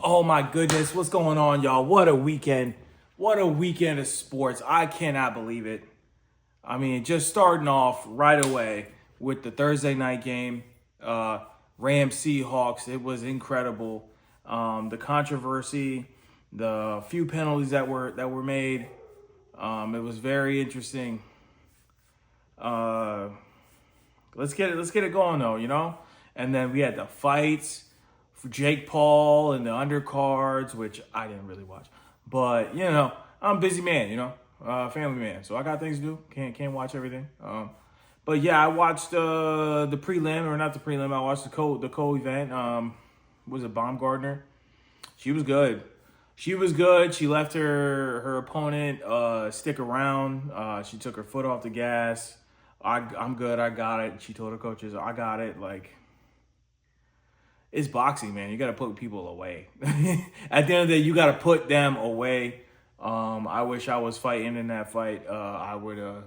Oh my goodness, what's going on, y'all? What a weekend. What a weekend of sports. I cannot believe it. I mean, just starting off right away with the Thursday night game, Rams Seahawks. It was incredible. The controversy, the few penalties that were made. It was very interesting. Uh, let's get it going though. And then we had the fights for Jake Paul and the undercards, which I didn't really watch. But I'm a busy man, family man, so I got things to do. Can't watch everything. But yeah, I watched the prelim, or not the prelim. I watched the co-event. Was it Baumgartner? She was good. She was good. She left her opponent stick around. She took her foot off the gas. I'm good. I got it. She told her coaches, I got it. Like, it's boxing, man. You got to put people away. At the end of the day, you got to put them away. I wish I was fighting in that fight. I would, or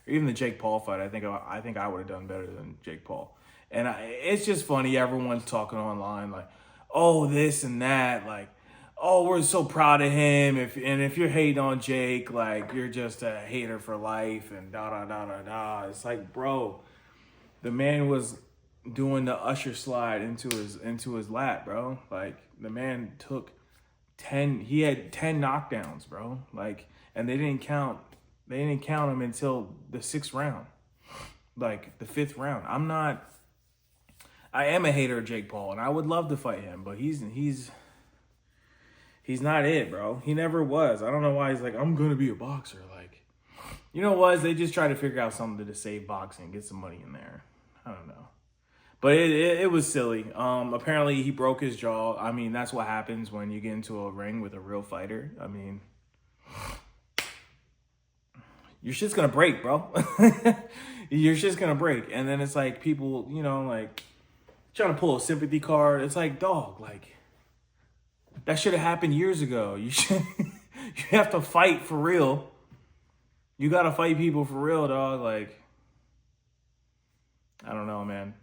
even the Jake Paul fight. I think I would have done better than Jake Paul. And it's just funny. Everyone's talking online like, oh, this and that. Like, oh, we're so proud of him. If you're hating on Jake, like, you're just a hater for life and da da da da da. It's like, bro, the man was doing the Usher slide into his lap, bro. Like, the man took 10. He had 10 knockdowns, bro. Like, and they didn't count him until the 6th round, like the 5th round. I am a hater of Jake Paul, and I would love to fight him, but he's not it, bro. He never was. I don't know why he's like, I'm gonna be a boxer. Like, they just try to figure out something to save boxing, get some money in there. I don't know. But it was silly. Apparently he broke his jaw. I mean, that's what happens when you get into a ring with a real fighter. I mean, your shit's gonna break, bro. Your shit's gonna break. And then it's like people, like, trying to pull a sympathy card. It's like, dog, like, that should have happened years ago. You have to fight for real. You gotta fight people for real, dog. Like, I don't know, man.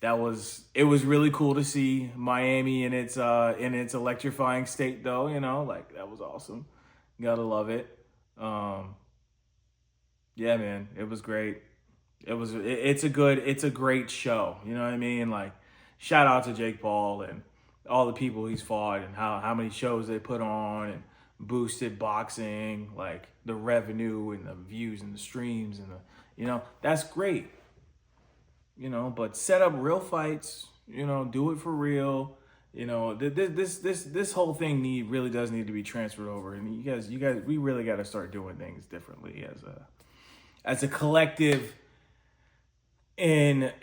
It was really cool to see Miami in its electrifying state, though. Like, that was awesome. Gotta love it. Yeah, man, it was great. It's a great show. You know what I mean? Like, shout out to Jake Paul and all the people he's fought and how many shows they put on and boosted boxing, like the revenue and the views and the streams and that's great. But set up real fights, do it for real. This whole thing really does need to be transferred over. And you guys, we really got to start doing things differently as a collective in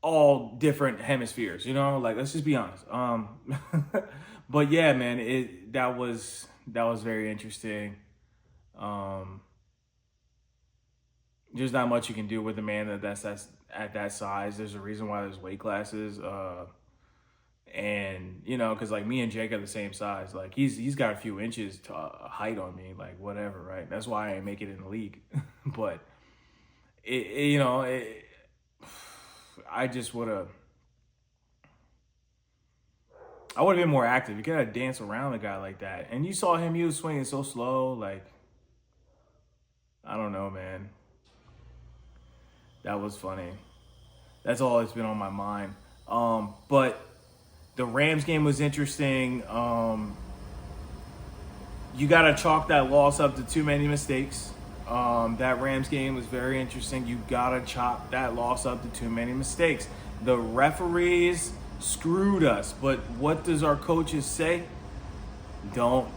all different hemispheres, like, let's just be honest. But yeah, man, that was very interesting. There's not much you can do with a man that's at that size. There's a reason why there's weight classes. And because like me and Jake are the same size. Like, he's got a few inches to height on me, like, whatever, right? That's why I ain't make it in the league. But I just would have been more active. You gotta dance around a guy like that. And you saw him, he was swinging so slow. Like, I don't know, man. That was funny. That's all that's been on my mind. But the Rams game was interesting. You gotta chalk that loss up to too many mistakes. That Rams game was very interesting. You gotta chalk that loss up to too many mistakes. The referees screwed us, but what does our coaches say? Don't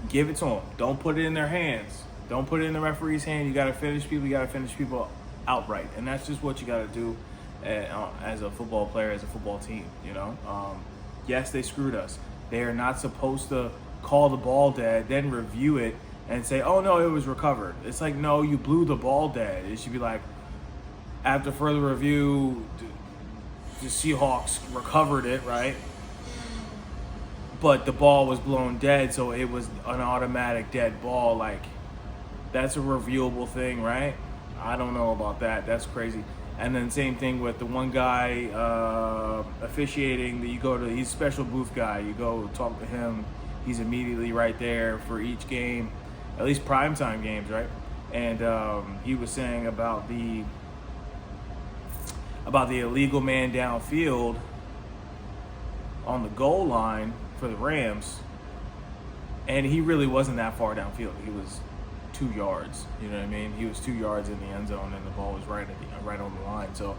give it to them. Don't put it in their hands. Don't put it in the referee's hand. You gotta finish people. You gotta finish people outright, and that's just what you gotta do as a football player, as a football team. Yes, they screwed us. They are not supposed to call the ball dead, then review it and say, oh no, it was recovered. It's like, no, you blew the ball dead. It should be like, after further review, the Seahawks recovered it, right? But the ball was blown dead, so it was an automatic dead ball. Like, that's a reviewable thing, right? I don't know about that. That's crazy. And then same thing with the one guy officiating. That you go to, he's a special booth guy. You go talk to him. He's immediately right there for each game, at least primetime games, right? And he was saying about the illegal man downfield on the goal line for the Rams, and he really wasn't that far downfield. He was 2 yards. You know what I mean? He was 2 yards in the end zone, and the ball was right on the line. So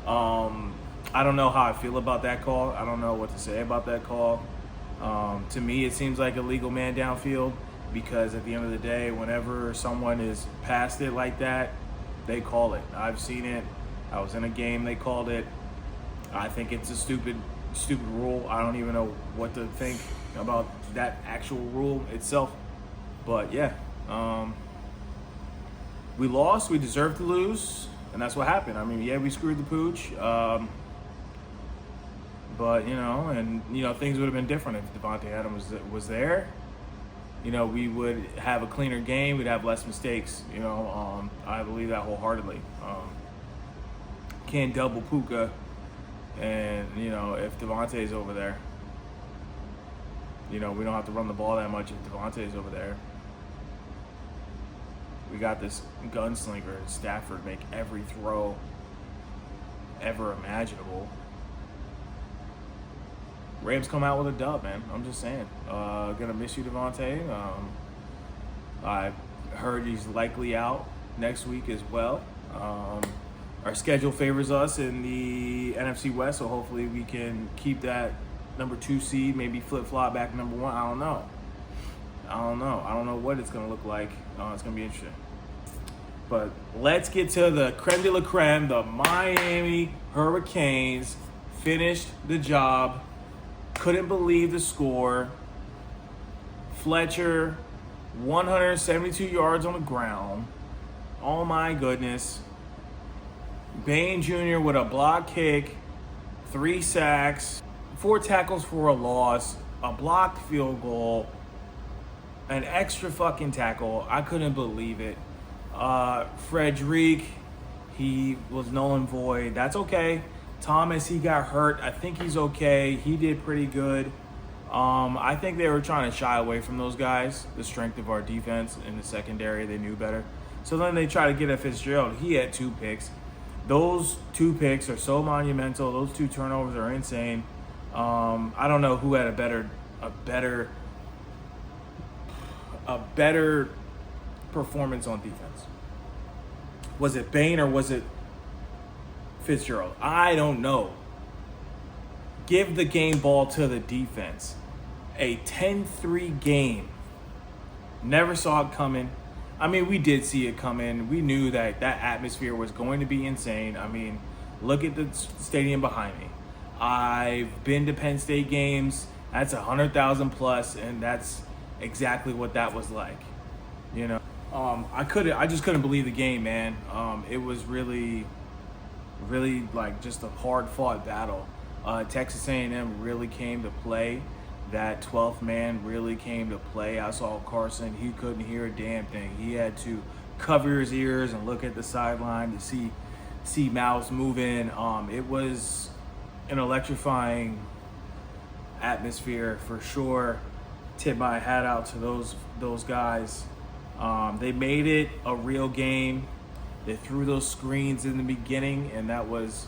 I don't know how I feel about that call. I don't know what to say about that call. To me, it seems like a legal man downfield, because at the end of the day, whenever someone is past it like that, they call it. I've seen it. I was in a game, they called it. I think it's a stupid rule. I don't even know what to think about that actual rule itself. But yeah, we lost. We deserved to lose, and that's what happened. I mean, yeah, we screwed the pooch. But things would have been different if Davante Adams was there. We would have a cleaner game. We'd have less mistakes. I believe that wholeheartedly. Can't double Puka, and if Devontae's over there, we don't have to run the ball that much if Devontae's over there. We got this gunslinger, Stafford, make every throw ever imaginable. Rams come out with a dub, man. I'm just saying. Gonna miss you, Devontae. I heard he's likely out next week as well. Our schedule favors us in the NFC West, so hopefully we can keep that number 2 seed, maybe flip-flop back to number 1. I don't know. I don't know what it's going to look like. It's going to be interesting. But let's get to the creme de la creme. The Miami Hurricanes finished the job. Couldn't believe the score. Fletcher, 172 yards on the ground. Oh my goodness. Bain Jr. with a block kick, 3 sacks, 4 tackles for a loss, a blocked field goal, an extra fucking tackle. I couldn't believe it. Frederic, he was null and void. That's okay. Thomas, he got hurt. I think he's okay. He did pretty good. I think they were trying to shy away from those guys, the strength of our defense in the secondary. They knew better. So then they tried to get at Fitzgerald. He had 2 picks. Those 2 picks are so monumental. Those 2 turnovers are insane. I don't know who had a better performance on defense. Was it Bain or was it Fitzgerald? I don't know. Give the game ball to the defense. A 10-3 game. Never saw it coming. I mean, we did see it coming. We knew that atmosphere was going to be insane. I mean, look at the stadium behind me. I've been to Penn State games. That's 100,000 plus, and that's exactly what that was like. I just couldn't believe the game, man. It was really, really like just a hard-fought battle. Texas A&M really came to play. That 12th man really came to play. I saw Carson. He couldn't hear a damn thing. He had to cover his ears and look at the sideline to see mouths moving. It was an electrifying atmosphere for sure. Tip my hat out to those guys. They made it a real game. They threw those screens in the beginning, and that was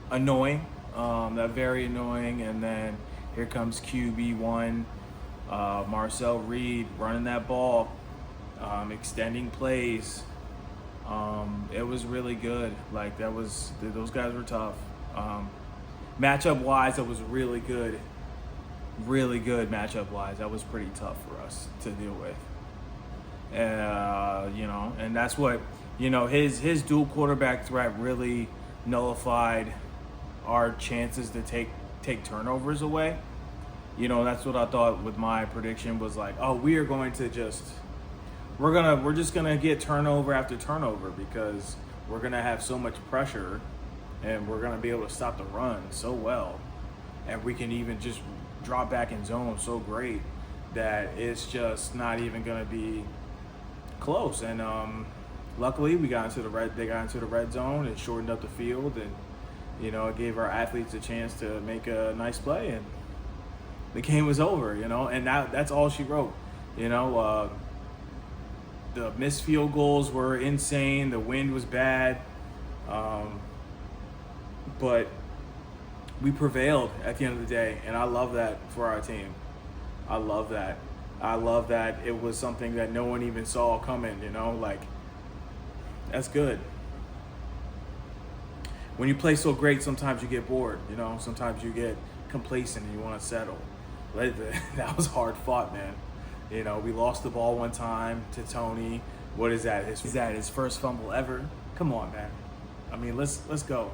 annoying. That very annoying. And then here comes QB1, Marcel Reed running that ball, extending plays. It was really good. Like those guys were tough. Matchup wise, it was really good. Really good matchup wise. That was pretty tough for us to deal with. And that's what, his dual quarterback threat really nullified our chances to take turnovers away. That's what I thought with my prediction was like, oh, we're just gonna get turnover after turnover because we're gonna have so much pressure and we're gonna be able to stop the run so well, and we can even just drop back in zone so great that it's just not even gonna be close. And luckily we got into the red. They got into the red zone and shortened up the field, and it gave our athletes a chance to make a nice play, and the game was over. And that's all she wrote. The missed field goals were insane. The wind was bad, but we prevailed at the end of the day, and I love that for our team. I love that. I love that it was something that no one even saw coming. That's good. When you play so great, sometimes you get bored. Sometimes you get complacent and you want to settle. That was hard fought, man. We lost the ball one time to Tony. What is that? Is that his first fumble ever? Come on, man. I mean, let's go.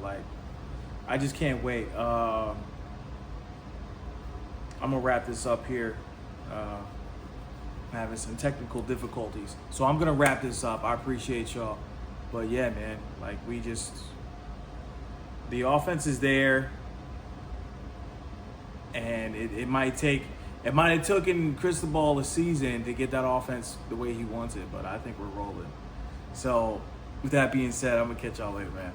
I just can't wait. I'm gonna wrap this up here. I'm having some technical difficulties, so I'm gonna wrap this up. I appreciate y'all, but yeah, man. The offense is there, and it might have taken Cristobal a season to get that offense the way he wants it, but I think we're rolling. So, with that being said, I'm going to catch y'all later, man.